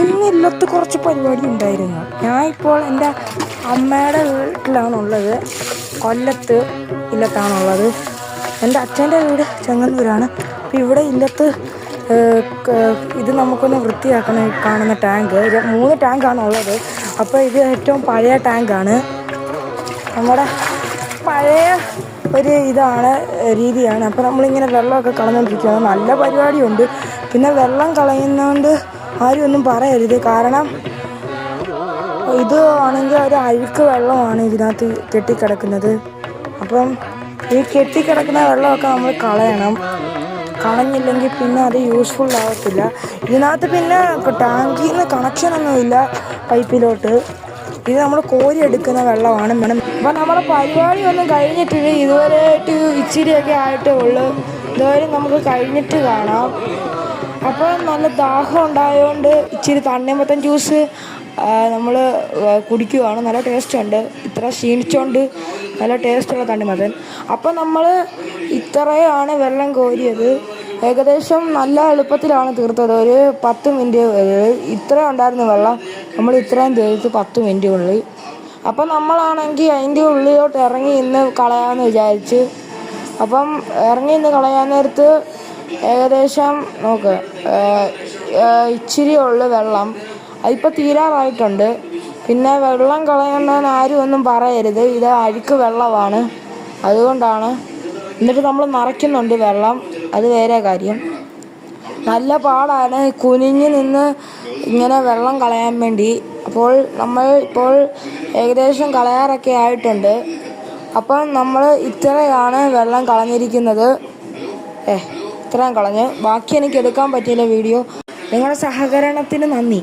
ഇന്നില്ലത്ത് കുറച്ച് പരിപാടി ഉണ്ടായിരുന്നു. ഞാൻ ഇപ്പോൾ എൻ്റെ അമ്മയുടെ വീട്ടിലാണുള്ളത്. കൊല്ലത്ത് ഇല്ലത്താണുള്ളത്. എൻ്റെ അച്ഛൻ്റെ വീട് ചെങ്ങന്നൂരാണ്. അപ്പോൾ ഇവിടെ ഇല്ലത്ത് ഇത് നമുക്കൊന്ന് വൃത്തിയാക്കണം. കാണുന്ന ടാങ്ക് 3 ടാങ്കാണ് ഉള്ളത്. അപ്പോൾ ഇത് ഏറ്റവും പഴയ ടാങ്കാണ്. നമ്മുടെ പഴയ ഒരു ഇതാണ് രീതിയാണ്. അപ്പോൾ നമ്മളിങ്ങനെ വെള്ളമൊക്കെ കളഞ്ഞുകൊണ്ടിരിക്കുകയാണ്. നല്ല പരിപാടിയുണ്ട്. പിന്നെ വെള്ളം കളയുന്നതുകൊണ്ട് ആരും ഒന്നും പറയരുത്. കാരണം ഇത് ആണെങ്കിൽ ഒരു അഴുക്ക് വെള്ളമാണ് ഇതിനകത്ത് കെട്ടിക്കിടക്കുന്നത്. അപ്പം ഈ കെട്ടിക്കിടക്കുന്ന വെള്ളമൊക്കെ നമ്മൾ കളയണം. കളഞ്ഞില്ലെങ്കിൽ പിന്നെ അത് യൂസ്ഫുൾ ആകത്തില്ല. ഇതിനകത്ത് പിന്നെ ടാങ്കിൽ നിന്ന് കണക്ഷനൊന്നുമില്ല പൈപ്പിലോട്ട്. ഇത് നമ്മൾ കോരി എടുക്കുന്ന വെള്ളമാണ്. അപ്പം നമ്മുടെ പരിപാടിയൊന്നും കഴിഞ്ഞിട്ടില്ല. ഇതുവരെയായിട്ട് ഇച്ചിരിയൊക്കെ ആയിട്ടേ ഉള്ളൂ. ഇതുവരെ നമുക്ക് കഴിഞ്ഞിട്ട് കാണാം. അപ്പോൾ നല്ല ദാഹം ഉണ്ടായതുകൊണ്ട് ഇച്ചിരി തണ്ണിമത്തൻ ജ്യൂസ് നമ്മൾ കുടിക്കുകയാണ്. നല്ല ടേസ്റ്റ് ഉണ്ട്. ഇത്ര ക്ഷീണിച്ചുകൊണ്ട് നല്ല ടേസ്റ്റുള്ള തണ്ണിമത്തൻ. അപ്പോൾ നമ്മൾ ഇത്രയാണ് വെള്ളം കോരിയത്. ഏകദേശം നല്ല എളുപ്പത്തിലാണ് തീർത്തത്. ഒരു 10 മിനിറ്റ് ഇത്ര ഉണ്ടായിരുന്നു വെള്ളം. നമ്മൾ ഇത്രയും തീർത്ത് 10 മിനിറ്റിനുള്ളിൽ. അപ്പം നമ്മളാണെങ്കിൽ അതിൻ്റെ ഉള്ളിലോട്ട് ഇറങ്ങി ഇന്ന് കളയാമെന്ന് വിചാരിച്ച്. അപ്പം ഇറങ്ങി ഇന്ന് കളയാൻ നേരത്ത് ഏകദേശം നോക്ക് ഇച്ചിരി ഉള്ളു വെള്ളം. അതിപ്പോൾ തീരാറായിട്ടുണ്ട്. പിന്നെ വെള്ളം കളയണമെന്ന് ആരും ഒന്നും പറയരുത്. ഇത് അഴുക്ക് വെള്ളമാണ്, അതുകൊണ്ടാണ്. എന്നിട്ട് നമ്മൾ നിറയ്ക്കുന്നുണ്ട് വെള്ളം, അത് വേറെ കാര്യം. നല്ല പാടാണ് കുനിഞ്ഞ് നിന്ന് ഇങ്ങനെ വെള്ളം കളയാൻ വേണ്ടി. അപ്പോൾ നമ്മൾ ഇപ്പോൾ ഏകദേശം കളയാറൊക്കെ ആയിട്ടുണ്ട്. അപ്പം നമ്മൾ ഇത്രയാണ് വെള്ളം കളഞ്ഞിരിക്കുന്നത്. ഇത്രയും കളഞ്ഞ് ബാക്കി എനിക്ക് എടുക്കാൻ പറ്റിയില്ല വീഡിയോ. നിങ്ങളുടെ സഹകരണത്തിന് നന്ദി.